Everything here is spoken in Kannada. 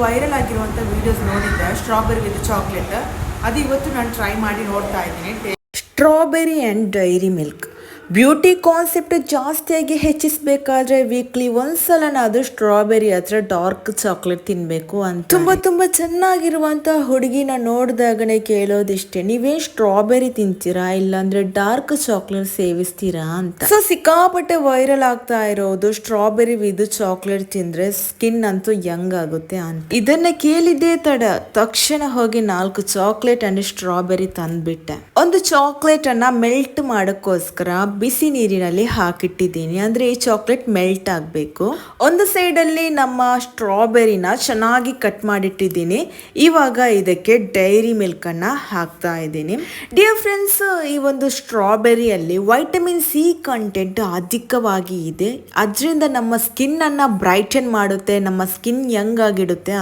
ವೈರಲ್ ಆಗಿರುವಂಥ ವಿಡಿಯೋಸ್ ನೋಡಿದ್ದೆ, ಸ್ಟ್ರಾಬೆರಿ ವಿತ್ ಚಾಕ್ಲೇಟ್. ಅದು ಇವತ್ತು ನಾನು ಟ್ರೈ ಮಾಡಿ ನೋಡ್ತಾ ಇದ್ದೀನಿ. Strawberry and dairy milk beauty concept ಜಾಸ್ತಿಯಾಗಿ ಹೆಚ್ಚಿಸಬೇಕಾದ್ರೆ ವೀಕ್ಲಿ ಒಂದ್ಸಲನಾದ್ರೂ ಸ್ಟ್ರಾಬೆರಿ ಹತ್ರ ಡಾರ್ಕ್ ಚಾಕ್ಲೇಟ್ ತಿನ್ಬೇಕು ಅಂತ ತುಂಬಾ ಚೆನ್ನಾಗಿರುವಂತ ಹುಡುಗಿನ ನೋಡಿದಾಗನೇ ಕೇಳೋದಿಷ್ಟೇ, ನೀವೇನ್ ಸ್ಟ್ರಾಬೆರಿ ತಿಂತೀರಾ ಇಲ್ಲಾಂದ್ರೆ ಡಾರ್ಕ್ ಚಾಕ್ಲೇಟ್ ಸೇವಿಸ್ತೀರಾ ಅಂತ. ಸೊ ಸಿಕ್ಕಾಪಟ್ಟೆ ವೈರಲ್ ಆಗ್ತಾ ಇರೋದು ಸ್ಟ್ರಾಬೆರಿ ವಿತ್ ಚಾಕ್ಲೇಟ್ ತಿಂದ್ರೆ ಸ್ಕಿನ್ ಅಂತೂ ಯಂಗ್ ಆಗುತ್ತೆ ಅಂತ. ಇದನ್ನ ಕೇಳಿದ್ದೇ ತಕ್ಷಣ ಹೋಗಿ 4 ಚಾಕ್ಲೇಟ್ ಅಂಡ್ ಸ್ಟ್ರಾಬೆರಿ ತಂದ್ಬಿಟ್ಟೆ. ಒಂದು ಚಾಕ್ಲೇಟ್ ಅನ್ನ ಮೆಲ್ಟ್ ಮಾಡಕ್ಕೋಸ್ಕರ ಬಿಸಿ ನೀರಿನಲ್ಲಿ ಹಾಕಿಟ್ಟಿದ್ದೀನಿ. ಅಂದ್ರೆ ಈ ಚಾಕ್ಲೇಟ್ ಮೆಲ್ಟ್ ಆಗಬೇಕು. ಒಂದು ಸೈಡ್ ಅಲ್ಲಿ ನಮ್ಮ ಸ್ಟ್ರಾಬೆರಿನ ಚೆನ್ನಾಗಿ ಕಟ್ ಮಾಡಿಟ್ಟಿದ್ದೀನಿ. ಇವಾಗ ಇದಕ್ಕೆ ಡೈರಿ ಮಿಲ್ಕ್ ಅನ್ನ ಹಾಕ್ತಾ ಇದ್ದೀನಿ. ಡಿಯರ್ ಫ್ರೆಂಡ್ಸ್, ಈ ಒಂದು ಸ್ಟ್ರಾಬೆರಿಯಲ್ಲಿ ವೈಟಮಿನ್ ಸಿ ಕಂಟೆಂಟ್ ಅಧಿಕವಾಗಿ ಇದೆ. ಅದರಿಂದ ನಮ್ಮ ಸ್ಕಿನ್ ಅನ್ನ ಬ್ರೈಟನ್ ಮಾಡುತ್ತೆ, ನಮ್ಮ ಸ್ಕಿನ್ ಯಂಗ್ ಆಗಿಡುತ್ತೆ.